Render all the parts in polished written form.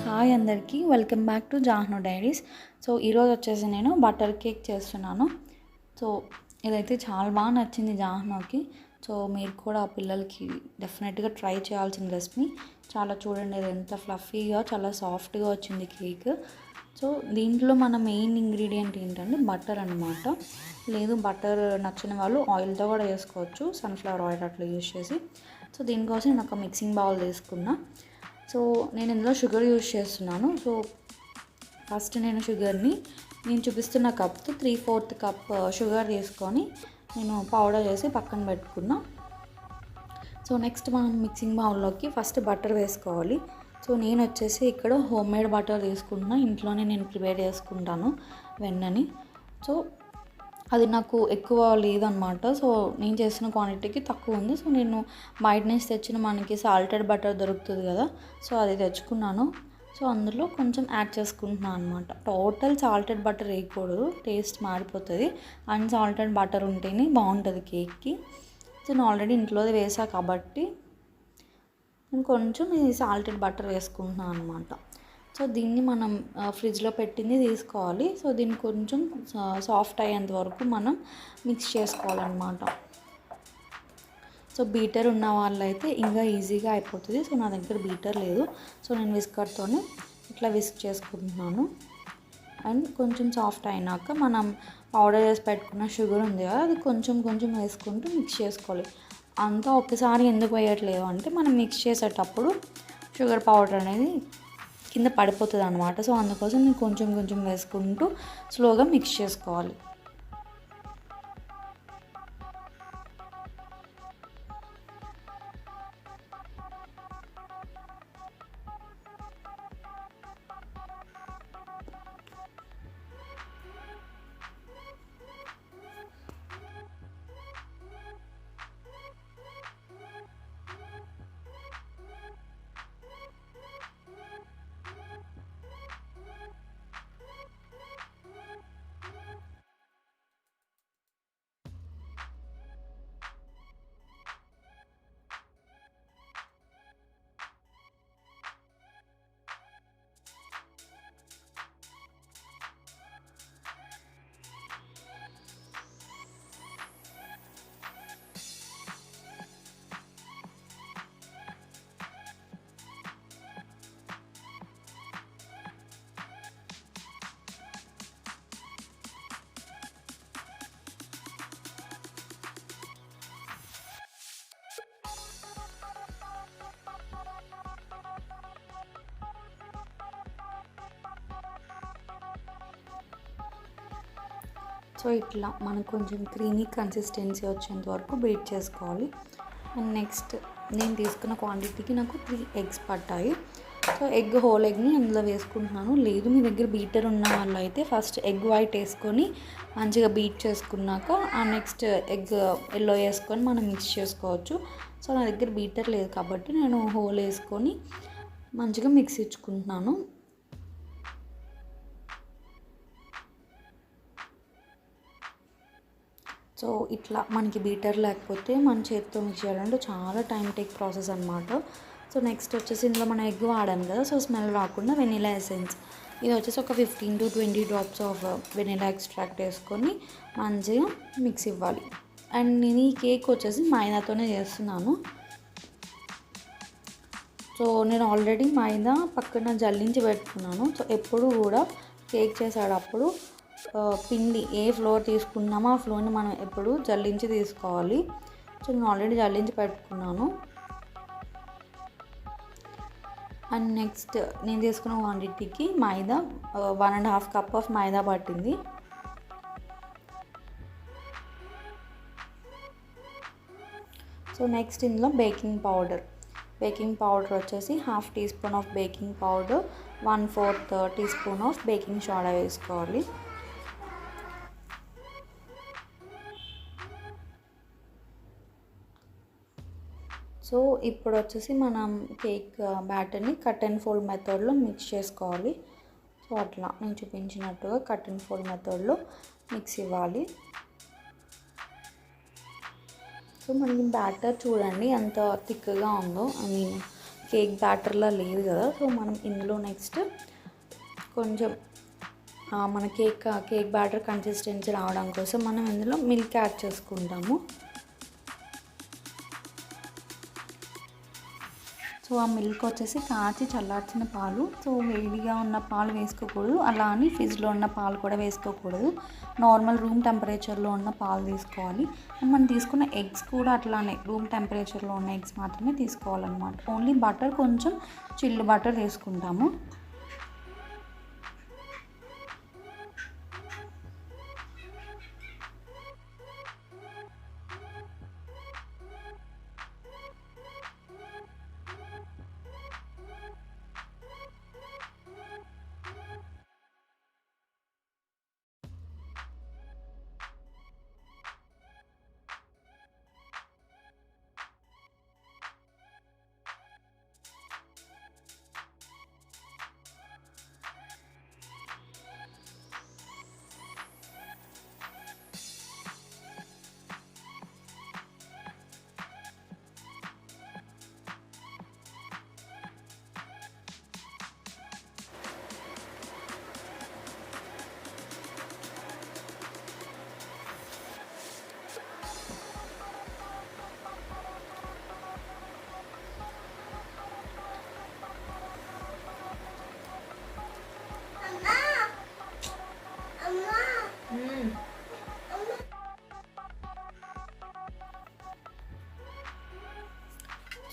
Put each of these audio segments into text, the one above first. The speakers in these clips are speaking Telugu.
హాయ్ అందరికీ, welcome back to Jahnu diaries. So ఈరోజు వచ్చేసి నేను బటర్ కేక్ చేస్తున్నాను. సో ఇదైతే చాలా బాగా నచ్చింది జాహ్నూకి. సో మీరు కూడా ఆ పిల్లలకి డెఫినెట్గా ట్రై చేయాల్సిన రెసిపీ. చాలా చూడండి, ఇది ఎంత ఫ్లఫీగా చాలా సాఫ్ట్గా వచ్చింది కేక్. సో దీంట్లో మన మెయిన్ ఇంగ్రీడియంట్ ఏంటంటే బటర్ అన్నమాట. లేదు బటర్ నచ్చిన వాళ్ళు ఆయిల్తో కూడా వేసుకోవచ్చు, సన్ఫ్లవర్ ఆయిల్ అట్లా యూజ్ చేసి. సో దీనికోసం నేను ఒక మిక్సింగ్ బౌల్ తీసుకున్నా. సో నేను ఇందులో షుగర్ యూజ్ చేస్తున్నాను. సో ఫస్ట్ నేను షుగర్ని నేను చూపిస్తున్న కప్తో 3/4 కప్ షుగర్ తీసుకొని నేను పౌడర్ చేసి పక్కన పెట్టుకున్నా. సో నెక్స్ట్ మనం మిక్సింగ్ బౌల్లోకి ఫస్ట్ బటర్ వేసుకోవాలి. సో నేను వచ్చేసి ఇక్కడ హోమ్ మేడ్ బటర్ తీసుకుంటున్నా, ఇంట్లోనే నేను ప్రిపేర్ చేసుకుంటాను వెన్నని. సో అది నాకు ఎక్కువ లేదనమాట. సో నేను చేసిన క్వాంటిటీకి తక్కువ ఉంది. సో నేను బయట నుంచి తెచ్చిన మనకి సాల్టెడ్ బటర్ దొరుకుతుంది కదా, సో అది తెచ్చుకున్నాను. సో అందులో కొంచెం యాడ్ చేసుకుంటున్నాను అనమాట. టోటల్ సాల్టెడ్ బటర్ వేయకూడదు, టేస్ట్ మారిపోతుంది. అన్సాల్టెడ్ బటర్ ఉంటేనే బాగుంటుంది కేక్కి. సో నేను ఆల్రెడీ ఇంట్లోది వేసా కాబట్టి నేను కొంచెం ఈ సాల్టెడ్ బటర్ వేసుకుంటున్నాను అనమాట. సో దీన్ని మనం ఫ్రిడ్జ్లో పెట్టింది తీసుకోవాలి. సో దీన్ని కొంచెం సాఫ్ట్ అయ్యేంత వరకు మనం మిక్స్ చేసుకోవాలన్నమాట. సో బీటర్ ఉన్న వాళ్ళైతే ఇంకా ఈజీగా అయిపోతుంది. సో నా దగ్గర బీటర్ లేదు, సో నేను విస్కర్తోనే ఇట్లా విస్క్ చేసుకుంటున్నాను. అండ్ కొంచెం సాఫ్ట్ అయినాక మనం పౌడర్ చేసి పెట్టుకున్న షుగర్ ఉంది కదా, అది కొంచెం కొంచెం వేసుకుంటూ మిక్స్ చేసుకోవాలి. అంతా ఒక్కసారి ఎందుకు వేయట్లేదు అంటే మనం మిక్స్ చేసేటప్పుడు షుగర్ పౌడర్ అనేది కింద పడిపోతుంది అనమాట. సో అందుకోసం నేను కొంచెం కొంచెం వేసుకుంటూ స్లోగా మిక్స్ చేసుకోవాలి. సో ఇట్లా మనకు కొంచెం క్రీమీ కన్సిస్టెన్సీ వచ్చేంత వరకు బీట్ చేసుకోవాలి. అండ్ నెక్స్ట్ నేను తీసుకున్న క్వాంటిటీకి నాకు 3 eggs పట్టాయి. సో హోల్ ఎగ్ని అందులో వేసుకుంటున్నాను. లేదు మీ దగ్గర బీటర్ ఉన్న వాళ్ళు అయితే ఫస్ట్ ఎగ్ వైట్ వేసుకొని మంచిగా బీట్ చేసుకున్నాక ఆ నెక్స్ట్ ఎగ్ ఎల్లో వేసుకొని మనం మిక్స్ చేసుకోవచ్చు. సో నా దగ్గర బీటర్ లేదు కాబట్టి నేను హోల్ వేసుకొని మంచిగా మిక్స్ ఇచ్చుకుంటున్నాను. సో ఇట్లా మనకి బీటర్ లేకపోతే మన చేతితో మిక్స్ చేయాలంటే చాలా టైం టేక్ ప్రాసెస్ అనమాట. సో నెక్స్ట్ వచ్చేసి ఇందులో మనం ఎగ్ వాడాను కదా, సో స్మెల్ రాకుండా వెనిలా ఎసెన్స్ ఇది వచ్చేసి ఒక 15 to 20 drops of vanilla extract వేసుకొని మంచిగా మిక్స్ ఇవ్వాలి. అండ్ నేను ఈ కేక్ వచ్చేసి మైదాతోనే చేస్తున్నాను. సో నేను ఆల్రెడీ మైదా పక్కన జల్లించి పెట్టుకున్నాను. సో ఎప్పుడు కూడా కేక్ చేసేటప్పుడు పిండి ఏ ఫ్లోర్ తీసుకున్నామో ఆ ఫ్లోర్ని మనం ఎప్పుడు జల్లించి తీసుకోవాలి. సో నేను ఆల్రెడీ జల్లించి పెట్టుకున్నాను. అండ్ నెక్స్ట్ నేను తీసుకున్న క్వాంటిటీకి మైదా 1.5 cup ఆఫ్ మైదా పట్టింది. సో నెక్స్ట్ ఇందులో బేకింగ్ పౌడర్ వచ్చేసి 1/2 teaspoon of baking powder, 1/4 teaspoon of baking soda వేసుకోవాలి. సో ఇప్పుడు వచ్చేసి మనం కేక్ బ్యాటర్ని కట్ అండ్ ఫోల్డ్ మెథడ్లో మిక్స్ చేసుకోవాలి. సో అట్లా నేను చూపించినట్టుగా కట్ అండ్ ఫోల్డ్ మెథడ్లో మిక్స్ ఇవ్వాలి. సో మనకి బ్యాటర్ చూడండి ఎంత థిక్గా ఉందో, ఐ మీన్ కేక్ బ్యాటర్లా లేదు కదా. సో మనం ఇందులో నెక్స్ట్ కొంచెం మన కేక్ బ్యాటర్ కన్సిస్టెన్సీ రావడం కోసం మనం ఇందులో మిల్క్ యాడ్ చేసుకుంటాము. సో ఆ మిల్క్ వచ్చేసి కాచి చల్లార్చిన పాలు. సో వేడిగా ఉన్న పాలు వేసుకోకూడదు, అలా అని ఫ్రిడ్జ్లో ఉన్న పాలు కూడా వేసుకోకూడదు. నార్మల్ రూమ్ టెంపరేచర్లో ఉన్న పాలు తీసుకోవాలి. అండ్ మనం తీసుకున్న ఎగ్స్ కూడా అట్లానే రూమ్ టెంపరేచర్లో ఉన్న ఎగ్స్ మాత్రమే తీసుకోవాలన్నమాట. ఓన్లీ బటర్ కొంచెం చిల్డ్ బటర్ తీసుకుంటాము.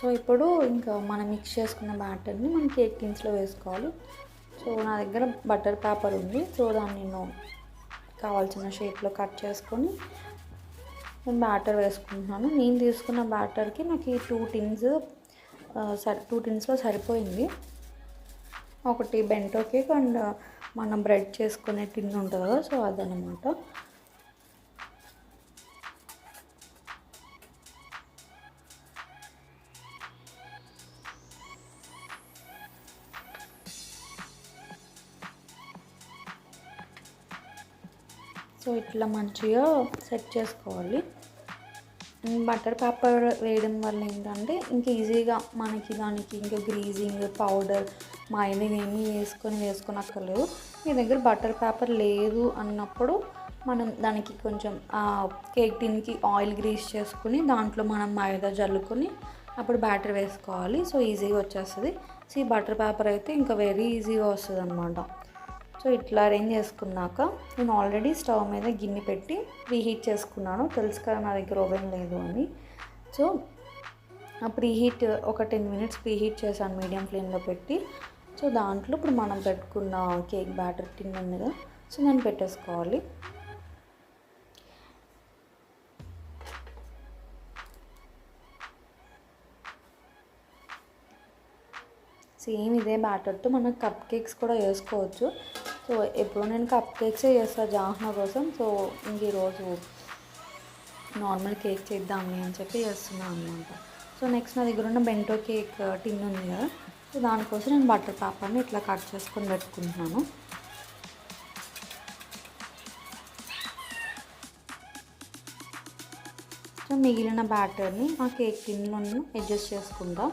సో ఇప్పుడు ఇంకా మనం మిక్స్ చేసుకున్న బ్యాటర్ని మనం కేక్ టిన్స్లో వేసుకోవాలి. సో నా దగ్గర బటర్ పేపర్ ఉంది. సో దాన్ని నేను కావాల్సిన షేప్లో కట్ చేసుకొని నేను బ్యాటర్ వేసుకుంటున్నాను. నేను తీసుకున్న బ్యాటర్కి నాకు 2 టిన్స్లో సరిపోయింది. ఒకటి బెంటో కేక్ అండ్ మనం బ్రెడ్ చేసుకునే టిన్ ఉంటుంది కదా, సో అదనమాట. సో ఇట్లా మంచిగా సెట్ చేసుకోవాలి. బటర్ పేపర్ వేయడం వల్ల ఏంటంటే ఇంక ఈజీగా మనకి దానికి ఇంకా గ్రీజింగ్ పౌడర్ మైనింగ్ ఏమీ వేసుకోనక్కర్లేదు. మీ దగ్గర బటర్ పేపర్ లేదు అన్నప్పుడు మనం దానికి కొంచెం కేక్ టిన్కి ఆయిల్ గ్రీస్ చేసుకుని దాంట్లో మనం మైదా జల్లుకొని అప్పుడు బ్యాటర్ వేసుకోవాలి. సో ఈజీగా వచ్చేస్తుంది. సో ఈ బటర్ పేపర్ అయితే ఇంకా వెరీ ఈజీగా వస్తుంది అన్నమాట. సో ఇట్లా అరేంజ్ చేసుకున్నాక నేను ఆల్రెడీ స్టవ్ మీద గిన్నె పెట్టి ప్రీహీట్ చేసుకున్నాను. తెలుసు కదా నా దగ్గర ఓవెన్ లేదు అని. సో ఆ ప్రీహీట్ ఒక 10 మినిట్స్ ప్రీహీట్ చేశాను మీడియం ఫ్లేమ్లో పెట్టి. సో దాంట్లో ఇప్పుడు మనం పెట్టుకున్న కేక్ బ్యాటర్ టిన్ ఉంది కదా, సో దాన్ని పెట్టేసుకోవాలి. సేమ్ ఇదే బ్యాటర్తో మనం కప్ కేక్స్ కూడా వేసుకోవచ్చు. సో ఎప్పుడు నేను కప్ కేక్సే చేస్తాను జాహ్నా కోసం. సో ఇంక ఈరోజు నార్మల్ కేక్ చేద్దాము అని చెప్పి చేస్తున్నాను అనమాట. సో నెక్స్ట్ నా దగ్గర ఉన్న బెంటో కేక్ టిన్ ఉంది కదా, సో దానికోసం నేను బటర్ పేపర్ని ఇట్లా కట్ చేసుకొని పెట్టుకుంటున్నాను. సో మిగిలిన బ్యాటర్ని ఆ కేక్ టిన్లో అడ్జస్ట్ చేసుకుందాం.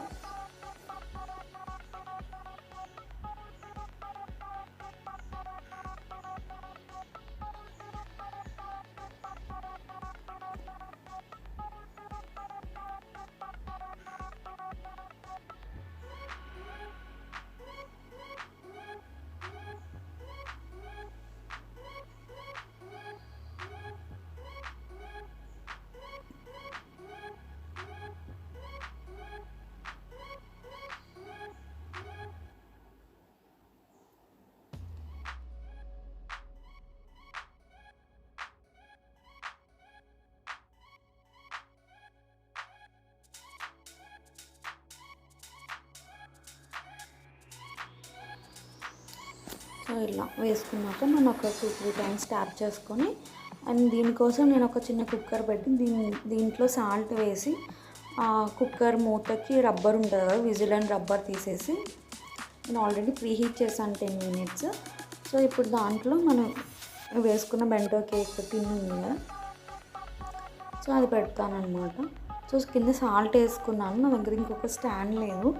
సో ఇలా వేసుకున్నాక మనం ఒక 2-3 టైమ్స్ ట్యాప్ చేసుకొని, అండ్ దీనికోసం నేను ఒక చిన్న కుక్కర్ పెట్టి దీంట్లో సాల్ట్ వేసి కుక్కర్ మూతకి రబ్బర్ ఉంటుంది కదా, విజిల్ అండ్ రబ్బర్ తీసేసి నేను ఆల్రెడీ ప్రీహీట్ చేశాను 10 మినిట్స్. సో ఇప్పుడు దాంట్లో మనం వేసుకున్న బెంటో కేక్ టిన్ ఉంది కదా, సో అది పెడతానమాట. సో కింద సాల్ట్ వేసుకున్నాను. నా దగ్గర ఇంకొక స్టాండ్ లేదు.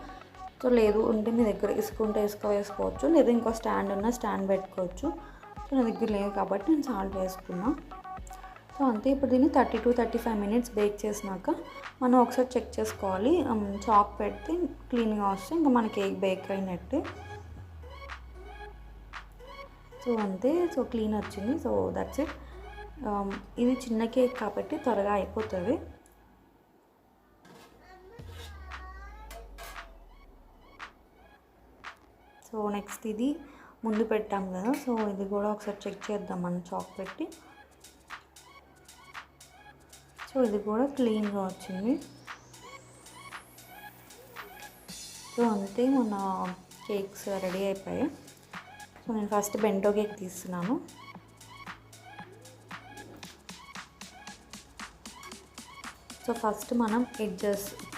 సో లేదు ఉంటే మీ దగ్గర ఇసుకుంటే ఇసుక వేసుకోవచ్చు, లేదా ఇంకో స్టాండ్ ఉన్న స్టాండ్ పెట్టుకోవచ్చు. సో నా దగ్గర లేదు కాబట్టి నేను సాల్ట్ వేసుకున్నా. సో అంతే. ఇప్పుడు దీన్ని 30 to 35 minutes బేక్ చేసినాక మనం ఒకసారి చెక్ చేసుకోవాలి. చాక్ పెడితే క్లీన్గా వస్తే ఇంకా మన కేక్ బేక్ అయినట్టే. సో అంతే. సో క్లీన్ వచ్చింది. So that's it. ఇది చిన్న కేక్ కాబట్టి త్వరగా అయిపోతుంది. సో నెక్స్ట్ ఇది ముందు పెట్టాం కదా, సో ఇది కూడా ఒకసారి చెక్ చేద్దాం మనం చాక్ పెట్టి. సో ఇది కూడా క్లీన్గా వచ్చింది. సో అంతే, మన కేక్స్ రెడీ అయిపోయాయి. సో నేను ఫస్ట్ బెంటో కేక్ తీస్తున్నాను. సో ఫస్ట్ మనం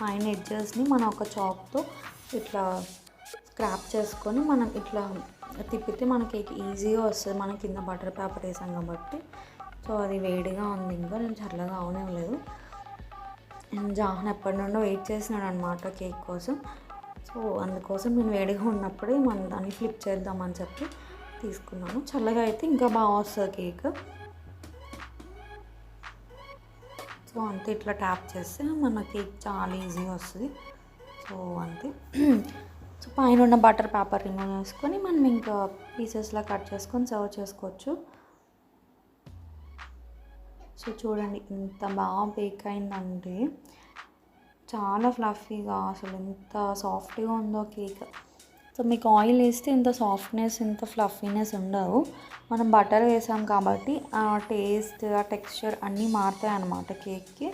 పైన ఎడ్జెస్ని మనం ఒక చాక్తో ఇట్లా స్క్రాప్ చేసుకొని మనం ఇట్లా తిప్పితే మన కేక్ ఈజీగా వస్తుంది. మనం కింద బటర్ పేపర్ వేసాం కాబట్టి. సో అది వేడిగా ఉంది, ఇంకా నేను చల్లగా అవనివ్వలేదు. నేను జాహ్న్ ఎప్పటి నుండో వెయిట్ చేసినాడు అనమాట కేక్ కోసం. సో అందుకోసం నేను వేడిగా ఉన్నప్పుడే మనం దాన్ని ఫ్లిప్ చేద్దామని చెప్పి తీసుకున్నాను. చల్లగా అయితే ఇంకా బాగా వస్తుంది కేక్. సో అంతే, ఇట్లా ట్యాప్ చేస్తే మన కేక్ చాలా ఈజీగా వస్తుంది. సో అంతే. సో పైన ఉన్న బటర్ పేపర్ రిమూవ్ చేసుకొని మనం ఇంకా పీసెస్లా కట్ చేసుకొని సర్వ్ చేసుకోవచ్చు. సో చూడండి ఎంత బాగా బేక్ అయిందంటే, చాలా ఫ్లఫీగా, అసలు ఎంత సాఫ్ట్గా ఉందో కేక్. సో మీకు ఆయిల్ వేస్తే ఇంత సాఫ్ట్నెస్, ఇంత ఫ్లఫీనెస్ ఉండవు. మనం బటర్ వేసాం కాబట్టి ఆ టేస్ట్, ఆ టెక్స్చర్ అన్నీ మారుతాయి అన్నమాట కేక్కి.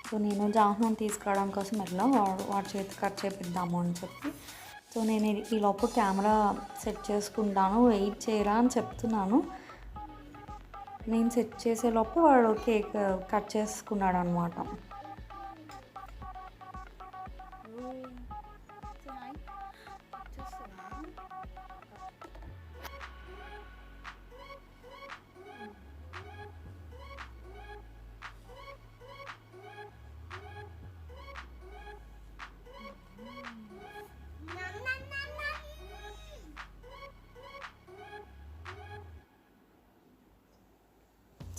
సో నేను జాహ్నూని తీసుకురావడం కోసం ఎట్లా వాడి చేతి కట్ చేపిద్దాము అని చెప్పి, సో నేను ఈ లోపు కెమెరా సెట్ చేసుకుంటాను, వెయిట్ చేయరా అని చెప్తున్నాను. నేను సెట్ చేసే లోపు వాడు కేక్ కట్ చేసుకున్నాడు అనమాట.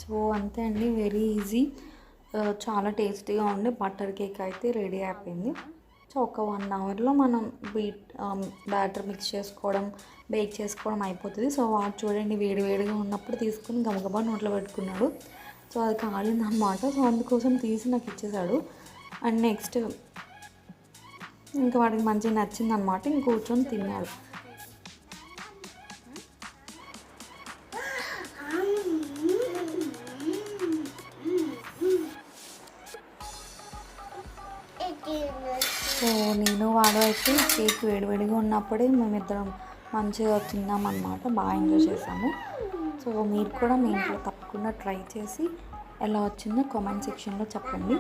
సో అంతే అండి, వెరీ ఈజీ, చాలా టేస్టీగా ఉండే బటర్ కేక్ అయితే రెడీ అయిపోయింది. సో ఒక 1 అవర్లో మనం బ్యాటర్ మిక్స్ చేసుకోవడం, బేక్ చేసుకోవడం అయిపోతుంది. సో వాడు చూడండి వేడివేడిగా ఉన్నప్పుడు తీసుకుని గబగబా నోట్లో పెట్టుకున్నాడు. సో అది కాలిందనమాట. సో అందుకోసం తీసి నాకు ఇచ్చేసాడు. అండ్ నెక్స్ట్ ఇంకా వాడికి మంచిగా నచ్చిందనమాట, ఇంక కూర్చొని తిన్నాడు. సో నేను వాడు అయితే కేక్ వేడివేడిగా ఉన్నప్పుడే మేమిద్దరం మంచిగా తిన్నామన్నమాట, బాగా ఎంజాయ్ చేసాము. సో మీరు కూడా మీ ఇంట్లో తప్పకుండా ట్రై చేసి ఎలా వచ్చిందో కామెంట్ సెక్షన్లో చెప్పండి.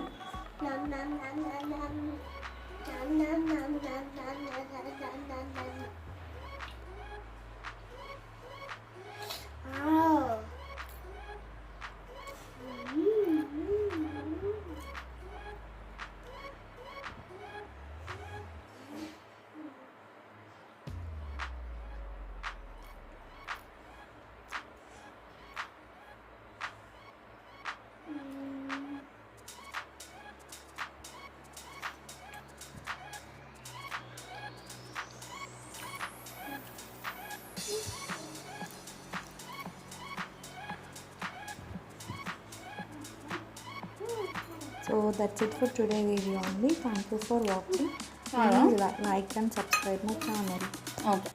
So that's it for today video only. Thank you for watching. Please like and subscribe my channel. Okay.